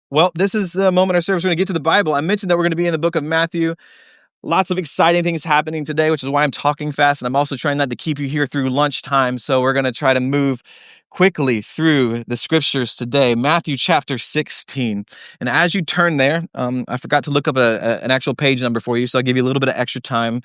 Well, this is the moment our service we're going to get to the Bible. I mentioned that we're going to be in the book of Matthew. Lots of exciting things happening today, which is why I'm talking fast. And I'm also trying not to keep you here through lunchtime. So we're going to try to move quickly through the scriptures today. Matthew chapter 16. And as you turn there, I forgot to look up an actual page number for you. So I'll give you a little bit of extra time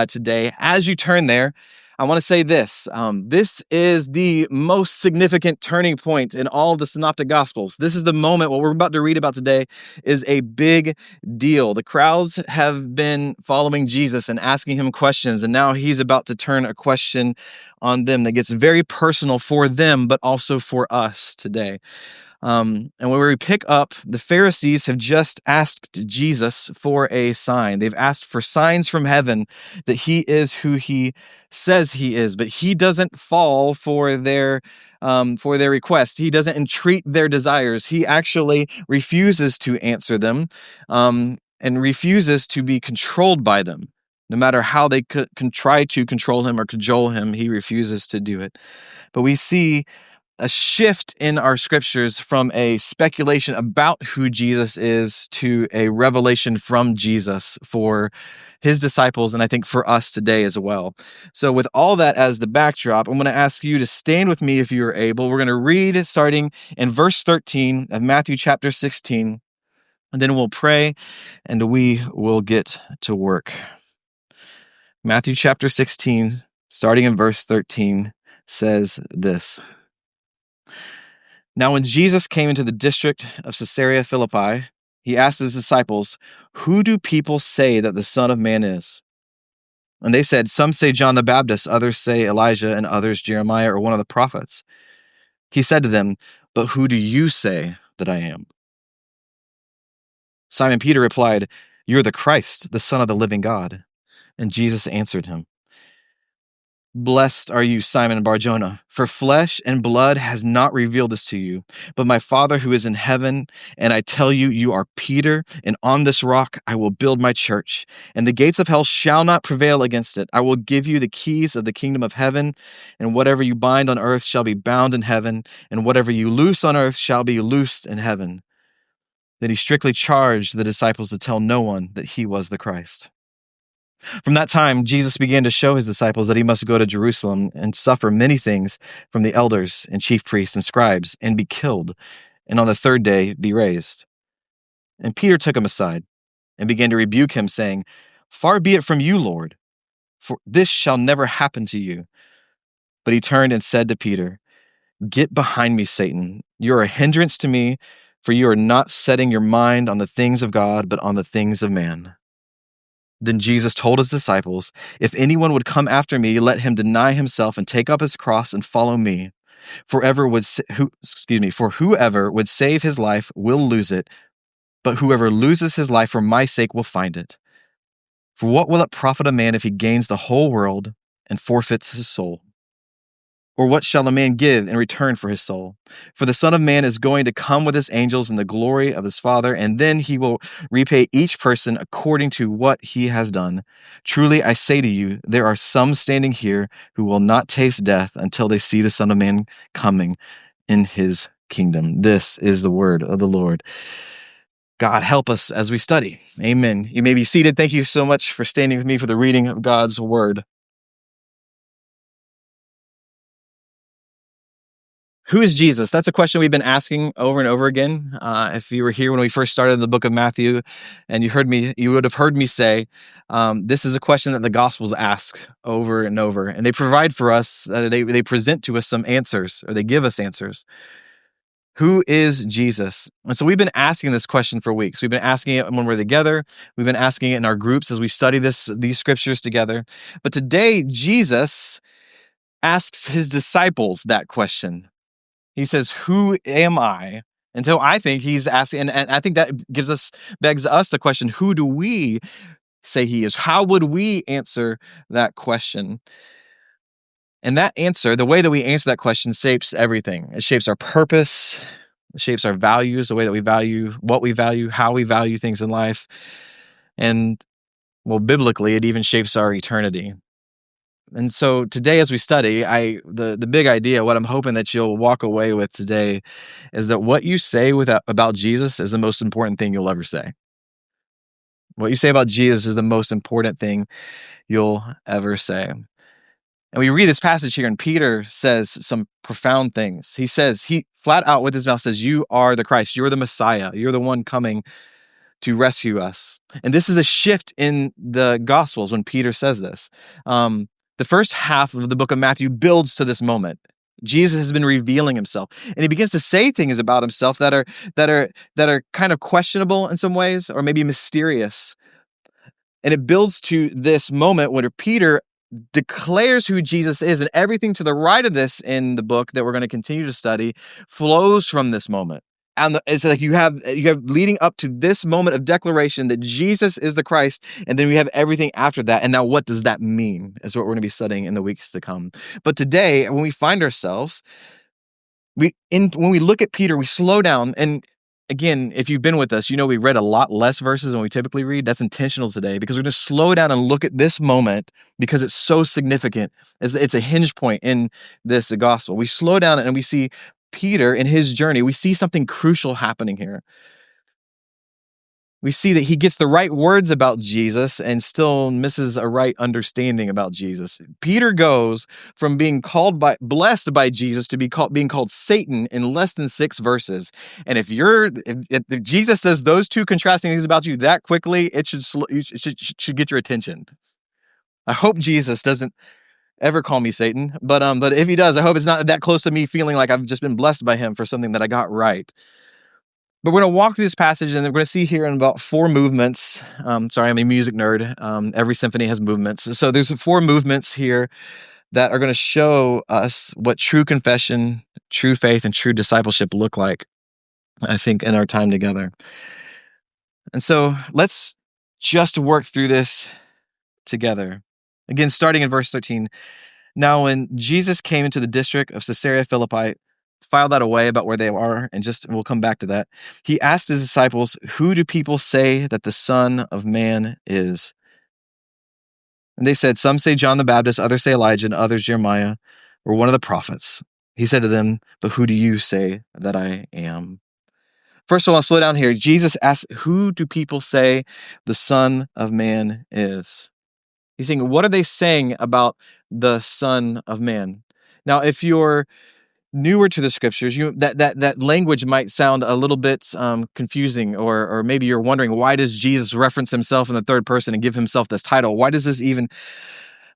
today. As you turn there, I want to say this. This is the most significant turning point in all of the synoptic gospels. This is the moment, what we're about to read about today is a big deal. The crowds have been following Jesus and asking him questions, and now he's about to turn a question on them that gets very personal for them, but also for us today. And when we pick up, the Pharisees have just asked Jesus for a sign. They've asked for signs from heaven that he is who he says he is, but he doesn't fall for their request. He doesn't entreat their desires. He actually refuses to answer them, and refuses to be controlled by them. No matter how they can try to control him or cajole him, he refuses to do it. But we see a shift in our scriptures from a speculation about who Jesus is to a revelation from Jesus for his disciples, and I think for us today as well. So with all that as the backdrop, I'm going to ask you to stand with me if you are able. We're going to read starting in verse 13 of Matthew chapter 16, and then we'll pray and we will get to work. Matthew chapter 16, starting in verse 13, says this. Now, when Jesus came into the district of Caesarea Philippi, he asked his disciples, "Who do people say that the Son of Man is?" And they said, "Some say John the Baptist, others say Elijah, and others Jeremiah or one of the prophets." He said to them, "But who do you say that I am?" Simon Peter replied, "You're the Christ, the Son of the living God." And Jesus answered him, "Blessed are you, Simon Bar-Jonah, for flesh and blood has not revealed this to you, but my Father who is in heaven. And I tell you, you are Peter, and on this rock I will build my church, and the gates of hell shall not prevail against it. I will give you the keys of the kingdom of heaven, and whatever you bind on earth shall be bound in heaven, and whatever you loose on earth shall be loosed in heaven." Then he strictly charged the disciples to tell no one that he was the Christ. From that time, Jesus began to show his disciples that he must go to Jerusalem and suffer many things from the elders and chief priests and scribes and be killed, and on the third day be raised. And Peter took him aside and began to rebuke him, saying, "Far be it from you, Lord, for this shall never happen to you." But he turned and said to Peter, "Get behind me, Satan. You are a hindrance to me, for you are not setting your mind on the things of God, but on the things of man." Then Jesus told his disciples, "If anyone would come after me, let him deny himself and take up his cross and follow me. For whoever would save his life will lose it, but whoever loses his life for my sake will find it. For what will it profit a man if he gains the whole world and forfeits his soul? Or what shall a man give in return for his soul? For the Son of Man is going to come with his angels in the glory of his Father, and then he will repay each person according to what he has done. Truly, I say to you, there are some standing here who will not taste death until they see the Son of Man coming in his kingdom." This is the word of the Lord. God, help us as we study. Amen. You may be seated. Thank you so much for standing with me for the reading of God's word. Who is Jesus? That's a question we've been asking over and over again. If you were here when we first started the book of Matthew, and you would have heard me say, this is a question that the Gospels ask over and over, and they provide for us, they present to us some answers, or they give us answers. Who is Jesus? And so we've been asking this question for weeks. We've been asking it when we're together. We've been asking it in our groups as we study these scriptures together. But today, Jesus asks his disciples that question. He says, "Who am I?" And so I think he's asking, and I think that begs us the question, who do we say he is? How would we answer that question? And that answer, the way that we answer that question, shapes everything. It shapes our purpose, it shapes our values, the way that we value, what we value, how we value things in life. And, well, biblically, it even shapes our eternity. And so today, as we study, the big idea, what I'm hoping that you'll walk away with today, is that what you say about Jesus is the most important thing you'll ever say. What you say about Jesus is the most important thing you'll ever say. And we read this passage here, and Peter says some profound things. He flat out with his mouth says, "You are the Christ. You're the Messiah. You're the one coming to rescue us." And this is a shift in the Gospels when Peter says this. The first half of the book of Matthew builds to this moment. Jesus has been revealing himself, and he begins to say things about himself that are kind of questionable in some ways, or maybe mysterious. And it builds to this moment where Peter declares who Jesus is, and everything to the right of this in the book that we're going to continue to study flows from this moment. And it's like you have leading up to this moment of declaration that Jesus is the Christ, and then we have everything after that. And now, what does that mean? Is what we're going to be studying in the weeks to come. But today, when we find ourselves, when we look at Peter, we slow down. And again, if you've been with us, we read a lot less verses than we typically read. That's intentional today, because we're going to slow down and look at this moment because it's so significant. It's a hinge point in this gospel. We slow down and we see Peter in his journey. We see something crucial happening here. We see that he gets the right words about Jesus and still misses a right understanding about Jesus. Peter goes from being blessed by Jesus to being called Satan in less than 6 verses. And if Jesus says those two contrasting things about you that quickly, it should get your attention. I hope Jesus doesn't ever call me Satan, but if he does, I hope it's not that close to me feeling like I've just been blessed by him for something that I got right. But we're going to walk through this passage, and we're going to see here in about 4 movements. Sorry, I'm a music nerd. Every symphony has movements. So there's 4 movements here that are going to show us what true confession, true faith, and true discipleship look like, I think, in our time together. And so let's just work through this together. Again, starting in verse 13. Now, when Jesus came into the district of Caesarea Philippi, file that away about where they are, and we'll come back to that. He asked his disciples, "Who do people say that the Son of Man is?" And they said, "Some say John the Baptist, others say Elijah, and others Jeremiah, or one of the prophets." He said to them, "But who do you say that I am?" First of all, slow down here. Jesus asked, "Who do people say the Son of Man is?" He's saying, what are they saying about the Son of Man? Now, if you're newer to the scriptures, that language might sound a little bit confusing, or maybe you're wondering, why does Jesus reference himself in the third person and give himself this title? Why does this even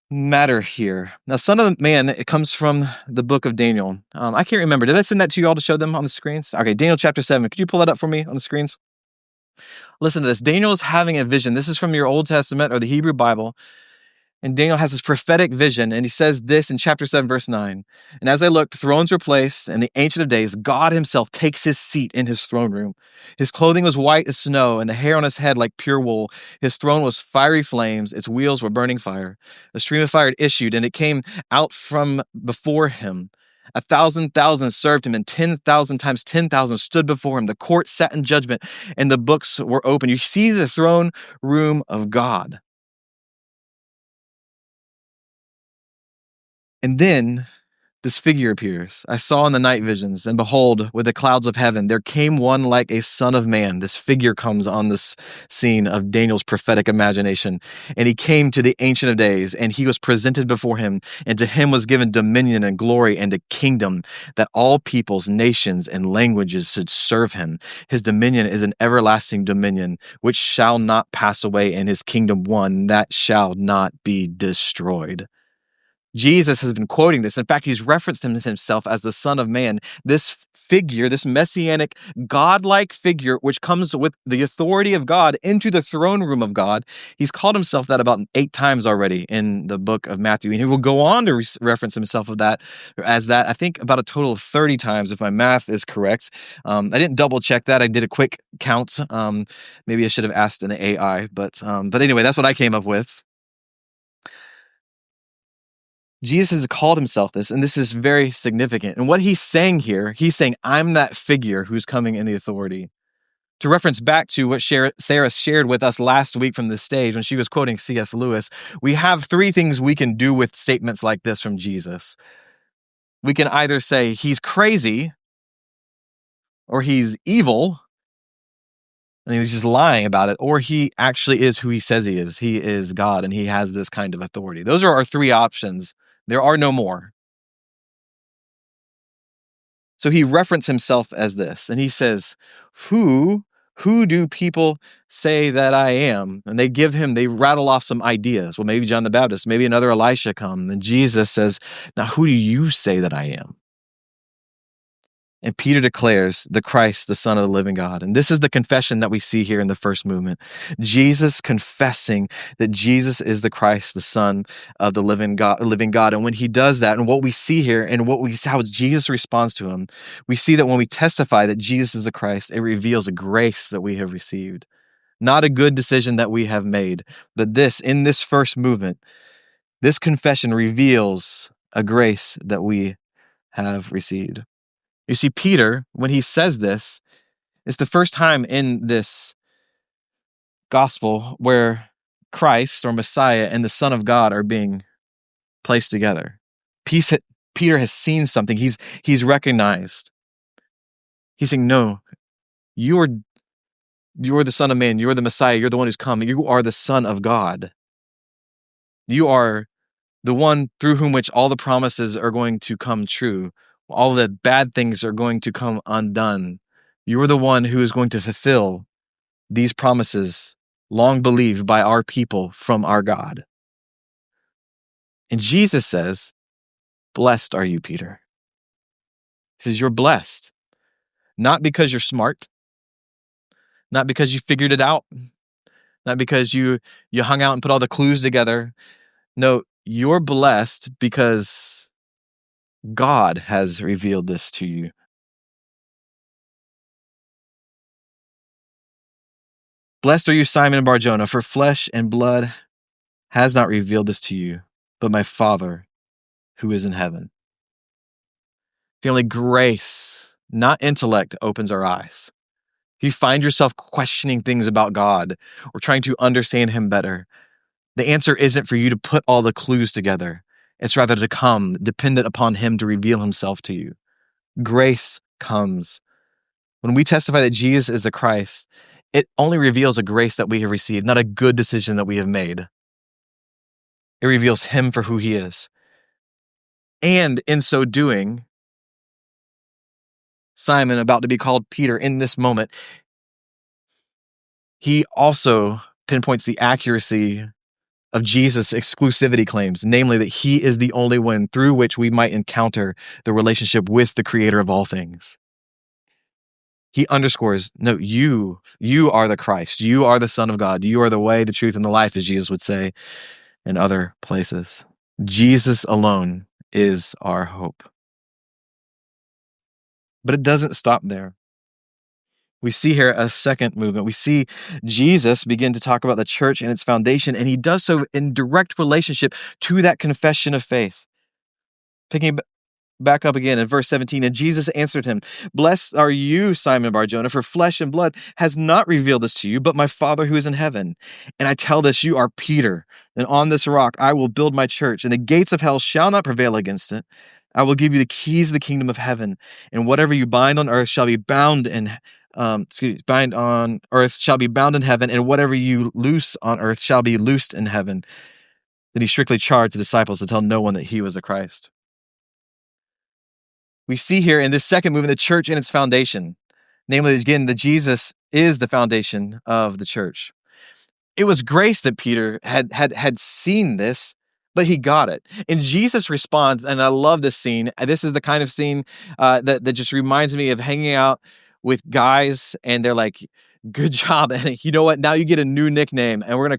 matter here? Now, Son of Man, it comes from the book of Daniel. I can't remember. Did I send that to you all to show them on the screens? Okay, Daniel chapter 7. Could you pull that up for me on the screens? Listen to this. Daniel is having a vision. This is from your Old Testament or the Hebrew Bible. And Daniel has this prophetic vision, and he says this in chapter 7, verse 9. "And as I looked, thrones were placed, and the Ancient of Days, God himself, takes his seat in his throne room. His clothing was white as snow, and the hair on his head like pure wool. His throne was fiery flames, its wheels were burning fire. A stream of fire had issued, and it came out from before him. 1,000,000 served him, and 10,000 times 10,000 stood before him. The court sat in judgment, and the books were open." You see the throne room of God. And then this figure appears. "I saw in the night visions, and behold, with the clouds of heaven, there came one like a son of man." This figure comes on this scene of Daniel's prophetic imagination. "And he came to the Ancient of Days, and he was presented before him, and to him was given dominion and glory and a kingdom, that all peoples, nations, and languages should serve him. His dominion is an everlasting dominion, which shall not pass away, and his kingdom one that shall not be destroyed." Jesus has been quoting this. In fact, he's referenced himself as the Son of Man. This figure, this messianic, godlike figure, which comes with the authority of God into the throne room of God. He's called himself that about 8 times already in the book of Matthew. And he will go on to reference himself as that, I think about a total of 30 times, if my math is correct. I didn't double check that. I did a quick count. Maybe I should have asked an AI, but anyway, that's what I came up with. Jesus has called himself this, and this is very significant. And what he's saying here, he's saying, I'm that figure who's coming in the authority. To reference back to what Sarah shared with us last week from the stage when she was quoting C.S. Lewis, we have three things we can do with statements like this from Jesus. We can either say he's crazy, or he's evil, and he's just lying about it, or he actually is who he says he is. He is God, and he has this kind of authority. Those are our three options. There are no more. So he referenced himself as this, and he says, who do people say that I am? And they rattle off some ideas. Well, maybe John the Baptist, maybe another Elisha come. And Jesus says, now who do you say that I am? And Peter declares the Christ, the Son of the living God. And this is the confession that we see here in the first movement. Jesus confessing that Jesus is the Christ, the Son of the living God. And when he does that, and what we see here, and how Jesus responds to him, we see that when we testify that Jesus is the Christ, it reveals a grace that we have received. Not a good decision that we have made, but in this first movement, this confession reveals a grace that we have received. You see, Peter, when he says this, it's the first time in this gospel where Christ or Messiah and the Son of God are being placed together. Peter has seen something. He's recognized. He's saying, no, you're the Son of Man. You're the Messiah. You're the one who's come. You are the Son of God. You are the one through whom which all the promises are going to come true. All the bad things are going to come undone. You are the one who is going to fulfill these promises long believed by our people from our God. And Jesus says, blessed are you, Peter. He says, you're blessed. Not because you're smart, not because you figured it out, not because you hung out and put all the clues together. No, you're blessed because God has revealed this to you. Blessed are you, Simon Bar-Jonah, for flesh and blood has not revealed this to you, but my Father who is in heaven. Family, grace, not intellect, opens our eyes. If you find yourself questioning things about God or trying to understand him better, the answer isn't for you to put all the clues together. It's rather to come dependent upon him to reveal himself to you. Grace comes. When we testify that Jesus is the Christ, it only reveals a grace that we have received, not a good decision that we have made. It reveals him for who he is. And in so doing, Simon, about to be called Peter in this moment, he also pinpoints the accuracy of Jesus' exclusivity claims, namely that he is the only one through which we might encounter the relationship with the creator of all things. He underscores, no, you are the Christ. You are the Son of God. You are the way, the truth, and the life, as Jesus would say in other places. Jesus alone is our hope. But it doesn't stop there. We see here a second movement. We see Jesus begin to talk about the church and its foundation, and he does so in direct relationship to that confession of faith. Picking back up again in verse 17, and Jesus answered him, blessed are you, Simon Bar-Jonah, for flesh and blood has not revealed this to you, but my Father who is in heaven. And I tell this, you are Peter, and on this rock I will build my church, and the gates of hell shall not prevail against it. I will give you the keys of the kingdom of heaven, and whatever you bind on earth shall be bind on earth shall be bound in heaven, and whatever you loose on earth shall be loosed in heaven. Then he strictly charged the disciples to tell no one that he was the Christ. We see here in this second movement the church and its foundation, namely, again, that Jesus is the foundation of the church. It was grace that Peter had seen this, but he got it. And Jesus responds, and I love this scene. This is the kind of scene that just reminds me of hanging out with guys, and they're like, good job. And you know what? Now you get a new nickname, and we're gonna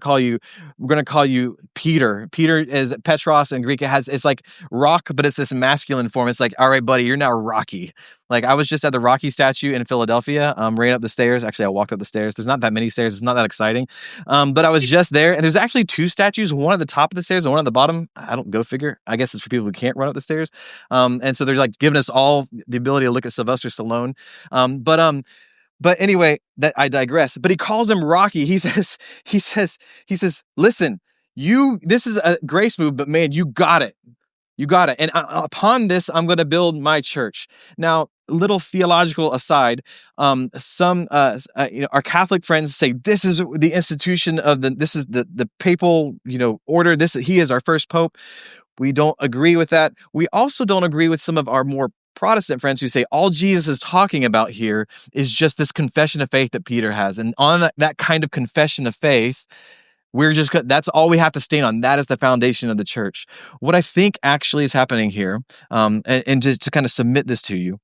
call you Peter. Peter is Petros in Greek. It's like rock, but it's this masculine form. It's like, all right, buddy, you're now Rocky. Like, I was just at the Rocky statue in Philadelphia, ran up the stairs. Actually, I walked up the stairs. There's not that many stairs. It's not that exciting. But I was just there, and there's actually two statues, one at the top of the stairs and one at the bottom. I don't go figure. I guess it's for people who can't run up the stairs. And so they're like giving us all the ability to look at Sylvester Stallone. But But anyway, that I digress. But he calls him Rocky. He says, listen, this is a grace move, but man, you got it. You got it. And upon this, I'm going to build my church. Now, little theological aside, some our Catholic friends say this is the institution of this is the papal order. He is our first pope. We don't agree with that. We also don't agree with some of our more Protestant friends who say all Jesus is talking about here is just this confession of faith that Peter has, and on that kind of confession of faith, that's all we have to stand on. That is the foundation of the church. What I think actually is happening here, and just to kind of submit this to you,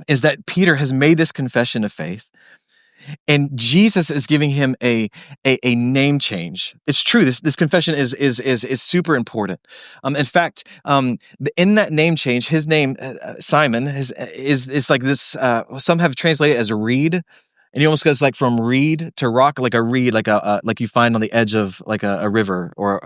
is that Peter has made this confession of faith, and Jesus is giving him a name change. It's true. This confession is super important. In fact, in that name change, his name Simon is like this. Some have translated it as a reed, and he almost goes like from reed to rock, like a reed, like you find on the edge of like a river or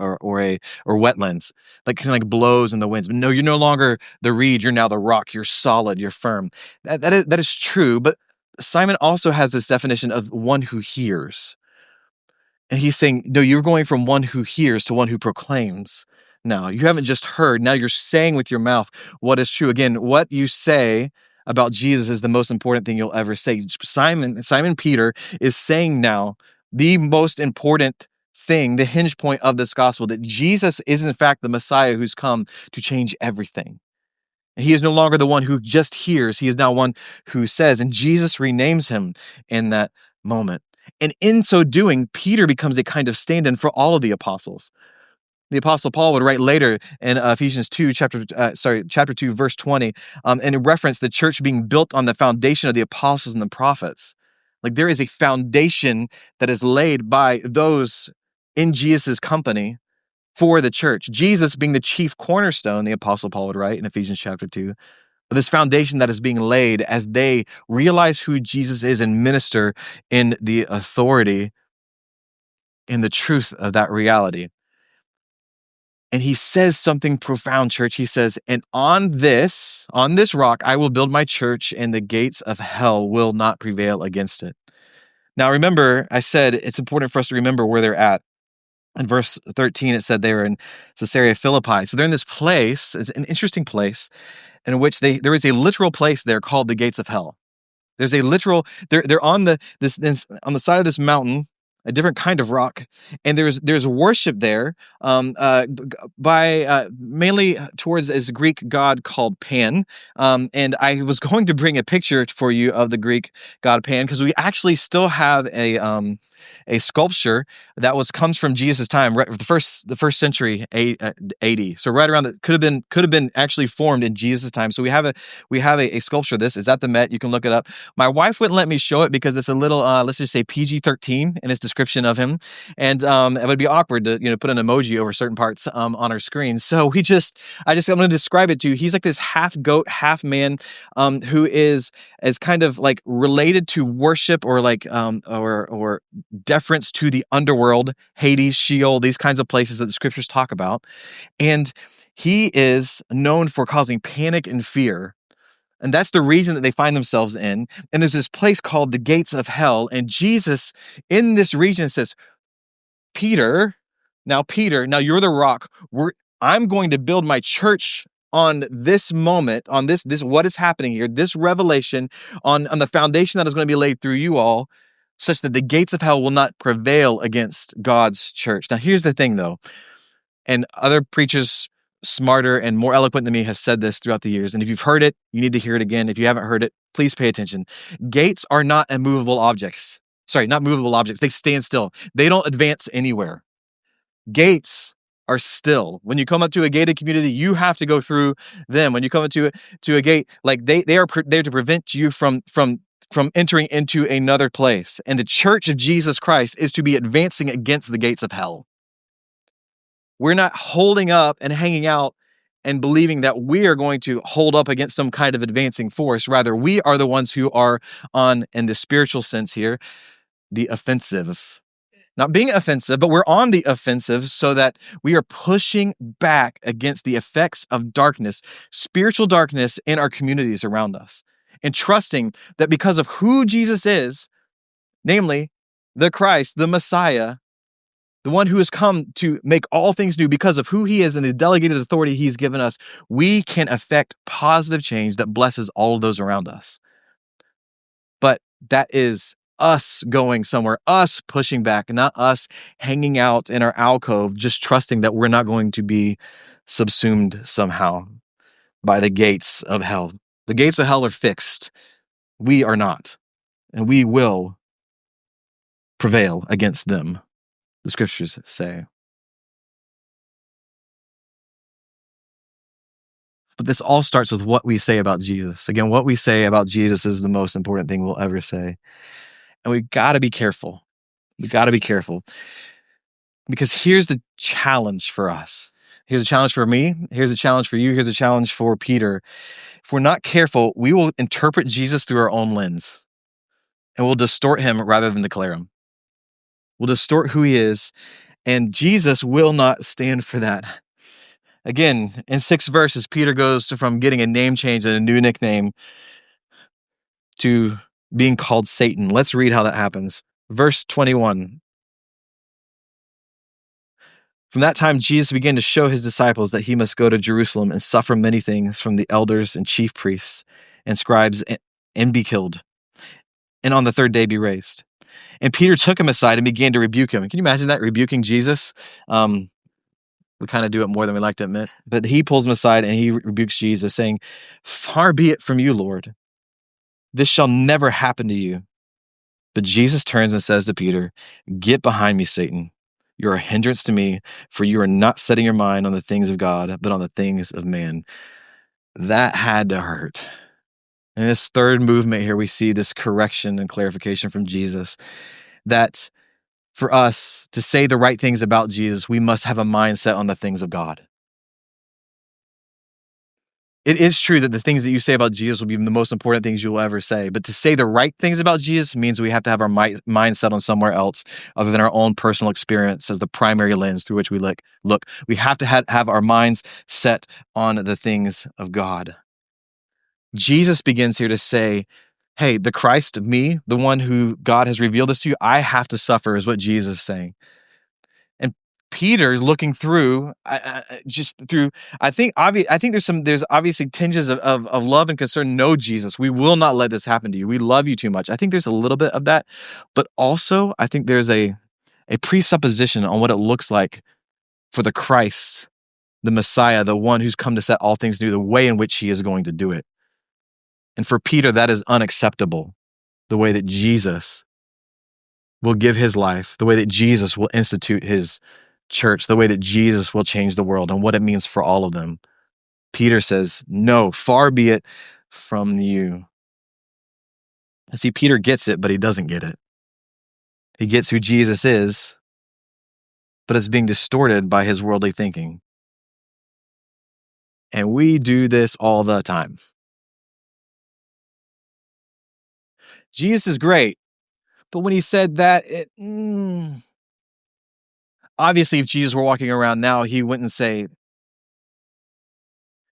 wetlands, like kind of like blows in the winds. But no, you're no longer the reed. You're now the rock. You're solid. You're firm. That is true, but Simon also has this definition of one who hears. And he's saying, no, you're going from one who hears to one who proclaims. Now, you haven't just heard. Now you're saying with your mouth what is true. Again, what you say about Jesus is the most important thing you'll ever say. Simon Peter is saying now the most important thing, the hinge point of this gospel, that Jesus is in fact the Messiah who's come to change everything. He is no longer the one who just hears. He is now one who says, and Jesus renames him in that moment. And in so doing, Peter becomes a kind of stand-in for all of the apostles. The apostle Paul would write later in Ephesians 2, chapter 2, verse 20, and in reference the church being built on the foundation of the apostles and the prophets. Like there is a foundation that is laid by those in Jesus' company for the church. Jesus being the chief cornerstone, the apostle Paul would write in Ephesians chapter 2. But this foundation that is being laid as they realize who Jesus is and minister in the authority, in the truth of that reality. And he says something profound, church. He says, and on this rock, I will build my church, and the gates of hell will not prevail against it. Now, remember, I said it's important for us to remember where they're at. In verse 13, it said they were in Caesarea Philippi. So they're in this place. It's an interesting place in which there is a literal place there called the gates of hell. There's a literal, they're on on the side of this mountain, a different kind of rock, and there's worship there by mainly towards this Greek god called Pan. And I was going to bring a picture for you of the Greek god Pan because we actually still have a sculpture that comes from Jesus' time, right, the first century AD. So right around that could have been actually formed in Jesus' time. So we have a sculpture. This is at the Met. You can look it up. My wife wouldn't let me show it because it's a little let's just say PG-13 in its description of him, and it would be awkward to put an emoji over certain parts on our screen. So I'm going to describe it to you. He's like this half goat, half man, who is kind of like related to worship or like or deference to the underworld, Hades, Sheol, these kinds of places that the scriptures talk about. And he is known for causing panic and fear. And that's the reason that they find themselves in. And there's this place called the gates of hell. And Jesus in this region says, Peter, now you're the rock. I'm going to build my church on this moment, on this what is happening here, this revelation on the foundation that is going to be laid through you all, such that the gates of hell will not prevail against God's church. Now, here's the thing, though, and other preachers smarter and more eloquent than me have said this throughout the years, and if you've heard it, you need to hear it again. If you haven't heard it, please pay attention. Gates are not immovable objects. Sorry, not movable objects. They stand still. They don't advance anywhere. Gates are still. When you come up to a gated community, you have to go through them. When you come up to a gate, like they are there to prevent you from entering into another place. And the church of Jesus Christ is to be advancing against the gates of hell. We're not holding up and hanging out and believing that we are going to hold up against some kind of advancing force. Rather, we are the ones who are on, in the spiritual sense here, the offensive. Not being offensive, but we're on the offensive so that we are pushing back against the effects of darkness, spiritual darkness in our communities around us. and trusting that because of who Jesus is, namely the Christ, the Messiah, the one who has come to make all things new, because of who he is and the delegated authority he's given us, we can affect positive change that blesses all of those around us. But that is us going somewhere, us pushing back, not us hanging out in our alcove, just trusting that we're not going to be subsumed somehow by the gates of hell. The gates of hell are fixed. We are not. And we will prevail against them, the scriptures say. But this all starts with what we say about Jesus. Again, what we say about Jesus is the most important thing we'll ever say. And we've got to be careful. We've got to be careful. Because here's the challenge for us. Here's a challenge for me. Here's a challenge for you. Here's a challenge for Peter. If we're not careful, we will interpret Jesus through our own lens. And we'll distort him rather than declare him. We'll distort who he is. And Jesus will not stand for that. Again, in 6 verses, Peter goes from getting a name change and a new nickname to being called Satan. Let's read how that happens. Verse 21. From that time, Jesus began to show his disciples that he must go to Jerusalem and suffer many things from the elders and chief priests and scribes and be killed, and on the third day be raised. And Peter took him aside and began to rebuke him. Can you imagine that, rebuking Jesus? We kind of do it more than we like to admit. But he pulls him aside and he rebukes Jesus, saying, "Far be it from you, Lord. This shall never happen to you." But Jesus turns and says to Peter, "Get behind me, Satan. You're a hindrance to me, for you are not setting your mind on the things of God, but on the things of man." That had to hurt. In this third movement here, we see this correction and clarification from Jesus that for us to say the right things about Jesus, we must have a mindset on the things of God. It is true that the things that you say about Jesus will be the most important things you will ever say. But to say the right things about Jesus means we have to have our mindset on somewhere else other than our own personal experience as the primary lens through which we look. We have to have our minds set on the things of God. Jesus begins here to say, hey, the Christ, me, the one who God has revealed this to you, I have to suffer, is what Jesus is saying. And Peter looking through, I think there's obviously tinges of love and concern. No, Jesus, we will not let this happen to you. We love you too much. I think there's a little bit of that, but also I think there's a presupposition on what it looks like for the Christ, the Messiah, the one who's come to set all things new, the way in which he is going to do it. And for Peter, that is unacceptable. The way that Jesus will give his life, the way that Jesus will institute his church, the way that Jesus will change the world and what it means for all of them. Peter says, no, far be it from you. And see, Peter gets it, but he doesn't get it. He gets who Jesus is, but it's being distorted by his worldly thinking. And we do this all the time. Jesus is great, but when he said that, obviously, if Jesus were walking around now, he wouldn't say,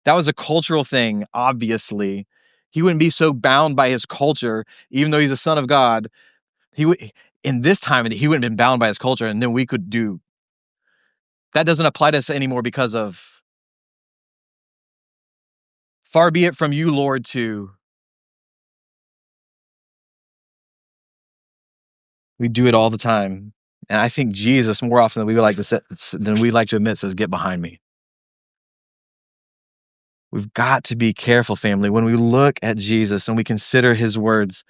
that was a cultural thing, obviously. He wouldn't be so bound by his culture, even though he's a son of God. In this time, he wouldn't have been bound by his culture, and then we could do. That doesn't apply to us anymore because of, far be it from you, Lord, to. We do it all the time. And I think Jesus, more often than we like to admit, says, get behind me. We've got to be careful, family. When we look at Jesus and we consider his words,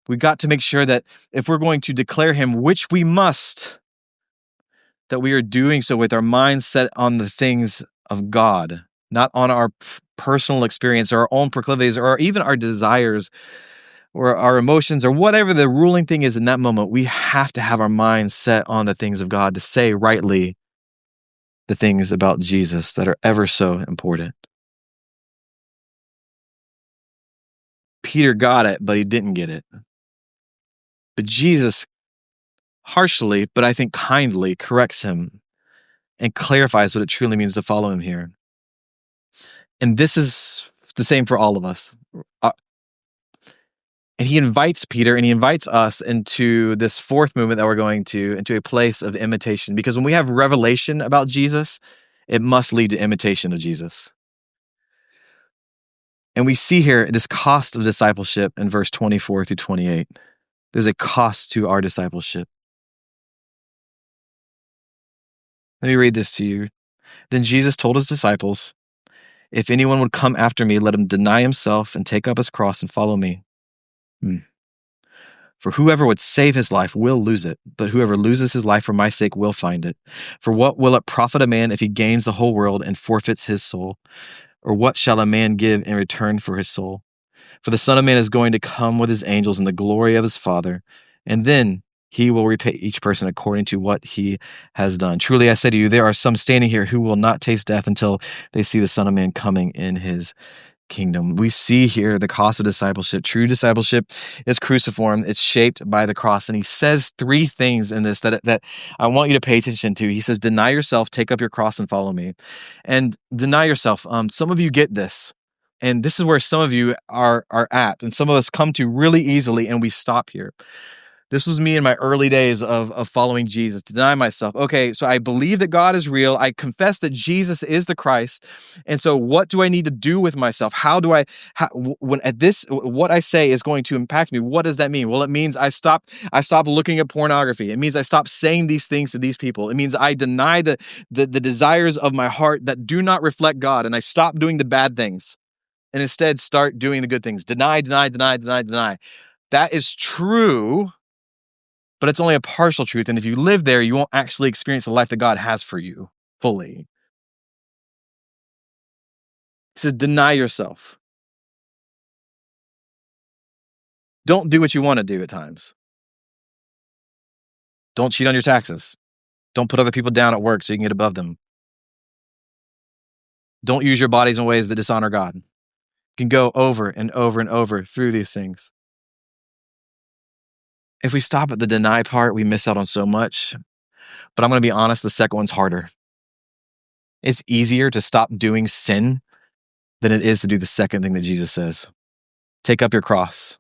we've got to make sure that if we're going to declare him, which we must, that we are doing so with our minds set on the things of God, not on our personal experience or our own proclivities or even our desires or our emotions or whatever the ruling thing is in that moment. We have to have our minds set on the things of God to say rightly the things about Jesus that are ever so important. Peter got it, but he didn't get it. But Jesus harshly, but I think kindly, corrects him and clarifies what it truly means to follow him here. And this is the same for all of us. And he invites Peter and he invites us into this fourth movement that we're going to, into a place of imitation. Because when we have revelation about Jesus, it must lead to imitation of Jesus. And we see here this cost of discipleship in verse 24 through 28. There's a cost to our discipleship. Let me read this to you. Then Jesus told his disciples, "If anyone would come after me, let him deny himself and take up his cross and follow me. For whoever would save his life will lose it, but whoever loses his life for my sake will find it. For what will it profit a man if he gains the whole world and forfeits his soul? Or what shall a man give in return for his soul? For the Son of Man is going to come with his angels in the glory of his Father, and then he will repay each person according to what he has done. Truly I say to you, there are some standing here who will not taste death until they see the Son of Man coming in his kingdom." We see here the cost of discipleship. True discipleship is cruciform. It's shaped by the cross. And he says three things in this that I want you to pay attention to. He says, deny yourself, take up your cross and follow me. And deny yourself. Some of you get this. And this is where some of you are at. And some of us come to really easily and we stop here. This was me in my early days of following Jesus, to deny myself. Okay, so I believe that God is real. I confess that Jesus is the Christ. And so what do I need to do with myself? What I say is going to impact me. What does that mean? Well, it means I stop looking at pornography. It means I stop saying these things to these people. It means I deny the desires of my heart that do not reflect God. And I stop doing the bad things and instead start doing the good things. Deny, deny, deny, deny, deny. That is true. But it's only a partial truth. And if you live there, you won't actually experience the life that God has for you fully. He says, deny yourself. Don't do what you want to do at times. Don't cheat on your taxes. Don't put other people down at work so you can get above them. Don't use your bodies in ways that dishonor God. You can go over and over and over through these things. If we stop at the deny part, we miss out on so much. But I'm going to be honest, the second one's harder. It's easier to stop doing sin than it is to do the second thing that Jesus says. Take up your cross.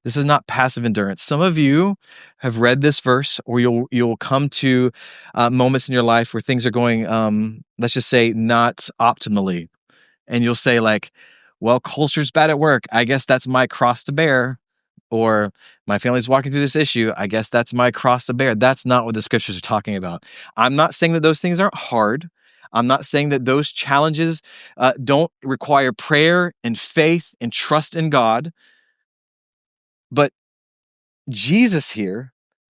This is not passive endurance. Some of you have read this verse, or you'll come to moments in your life where things are going, let's just say, not optimally. And you'll say like, well, culture's bad at work. I guess that's my cross to bear. Or my family's walking through this issue. I guess that's my cross to bear. That's not what the scriptures are talking about. I'm not saying that those things aren't hard. I'm not saying that those challenges don't require prayer and faith and trust in God. But Jesus here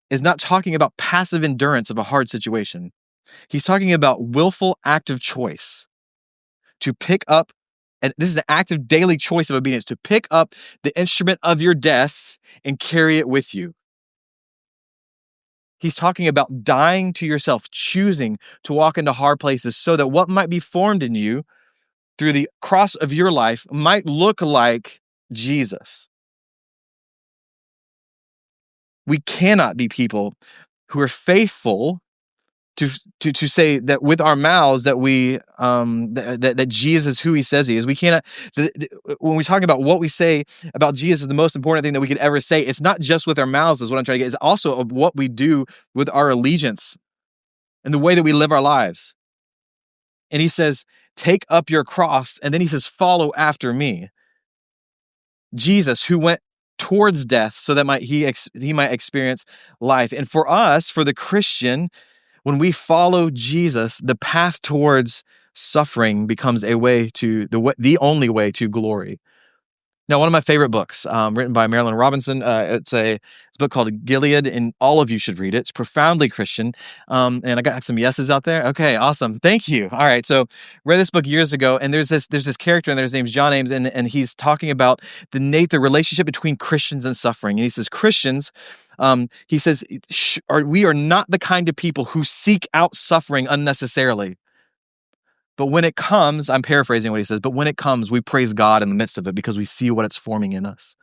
is not talking about passive endurance of a hard situation. He's talking about willful active choice to pick up, and this is an active daily choice of obedience, to pick up the instrument of your death and carry it with you. He's talking about dying to yourself, choosing to walk into hard places so that what might be formed in you through the cross of your life might look like Jesus. We cannot be people who are faithful to say that with our mouths that we that Jesus is who he says he is. We cannot, when we talk about what we say about Jesus, the most important thing that we could ever say, it's not just with our mouths is what I'm trying to get, it's also of what we do with our allegiance and the way that we live our lives. And he says, take up your cross, and then he says, follow after me. Jesus, who went towards death so that he might experience life. And for us, for the Christian, when we follow Jesus, the path towards suffering becomes the only way to glory. Now, one of my favorite books, written by Marilyn Robinson, it's a book called Gilead, and all of you should read it. It's profoundly Christian. And I got some yeses out there. Okay, awesome. Thank you. All right, so read this book years ago, and there's this character in there. His name's John Ames, and he's talking about the relationship between Christians and suffering. And he says, Christians, we are not the kind of people who seek out suffering unnecessarily. But when it comes, I'm paraphrasing what he says, but when it comes, we praise God in the midst of it because we see what it's forming in us.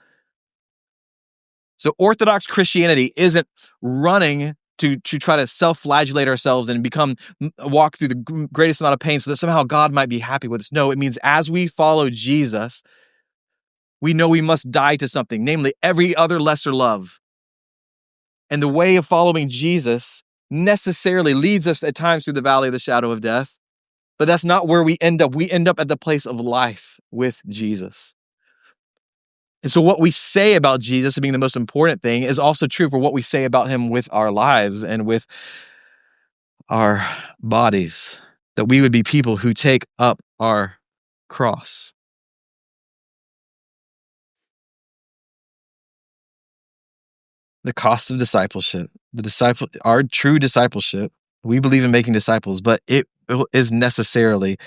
So Orthodox Christianity isn't running to try to self-flagellate ourselves and walk through the greatest amount of pain so that somehow God might be happy with us. No, it means as we follow Jesus, We know we must die to something, namely every other lesser love. And the way of following Jesus necessarily leads us at times through the valley of the shadow of death. But that's not where we end up. We end up at the place of life with Jesus. And so what we say about Jesus being the most important thing is also true for what we say about him with our lives and with our bodies, that we would be people who take up our cross. The cost of discipleship. Our true discipleship, we believe in making disciples, but it is necessarily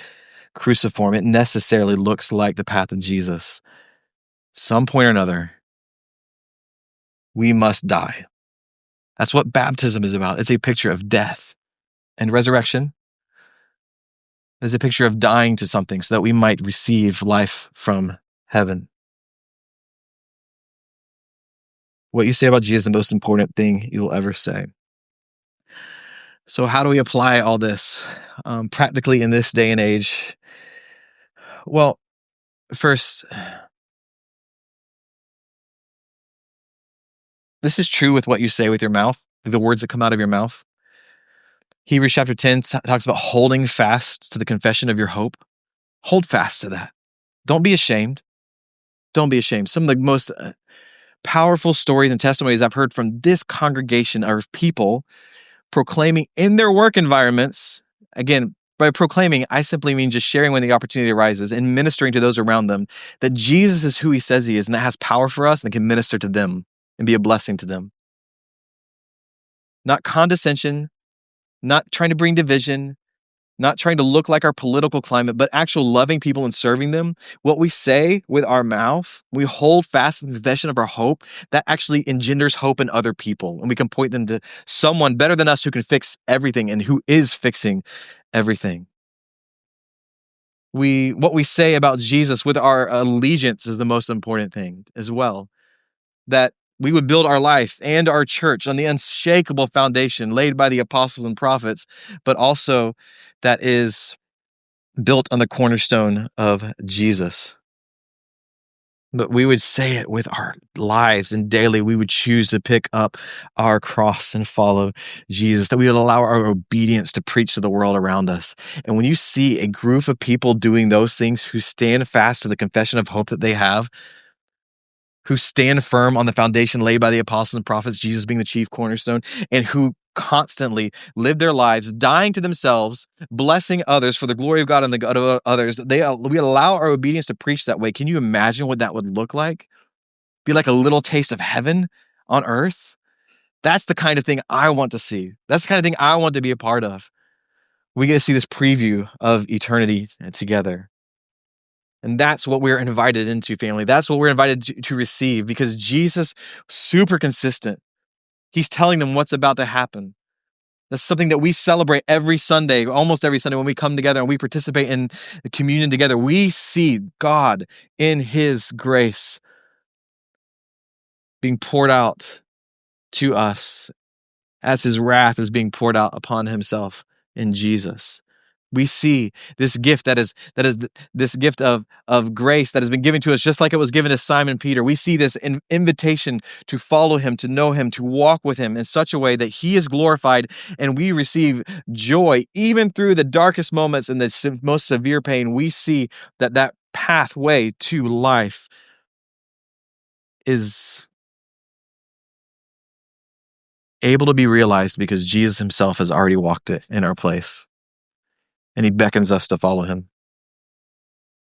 cruciform. It necessarily looks like the path of Jesus. Some point or another, we must die. That's what baptism is about. It's a picture of death and resurrection. It's a picture of dying to something so that we might receive life from heaven. What you say about Jesus is the most important thing you will ever say. So how do we apply all this practically in this day and age? Well, first, this is true with what you say with your mouth, the words that come out of your mouth. Hebrews chapter 10 talks about holding fast to the confession of your hope. Hold fast to that. Don't be ashamed. Don't be ashamed. Some of the most powerful stories and testimonies I've heard from this congregation are of people proclaiming in their work environments. Again, by proclaiming, I simply mean just sharing when the opportunity arises and ministering to those around them that Jesus is who he says he is, and that has power for us and can minister to them and be a blessing to them. Not condescension, not trying to bring division, not trying to look like our political climate, but actual loving people and serving them. What we say with our mouth, we hold fast in the confession of our hope, that actually engenders hope in other people. And we can point them to someone better than us who can fix everything and who is fixing everything. What we say about Jesus with our allegiance is the most important thing as well. That we would build our life and our church on the unshakable foundation laid by the apostles and prophets, but also that is built on the cornerstone of Jesus. But we would say it with our lives, and daily we would choose to pick up our cross and follow Jesus, that we would allow our obedience to preach to the world around us. And when you see a group of people doing those things who stand fast to the confession of hope that they have, who stand firm on the foundation laid by the apostles and prophets, Jesus being the chief cornerstone, and who constantly live their lives dying to themselves, blessing others for the glory of God and the good of others, we allow our obedience to preach that way. Can you imagine what that would look like? Be like a little taste of heaven on earth? That's the kind of thing I want to see. That's the kind of thing I want to be a part of. We get to see this preview of eternity together. And that's what we're invited into, family. That's what we're invited to receive, because Jesus, super consistent. He's telling them what's about to happen. That's something that we celebrate every Sunday, almost every Sunday when we come together and we participate in the communion together. We see God in his grace being poured out to us as his wrath is being poured out upon himself in Jesus. We see this gift that is this gift of grace that has been given to us, just like it was given to Simon Peter. We see this invitation to follow him, to know him, to walk with him in such a way that he is glorified and we receive joy. Even through the darkest moments and the most severe pain, we see that pathway to life is able to be realized because Jesus himself has already walked it in our place. And he beckons us to follow him.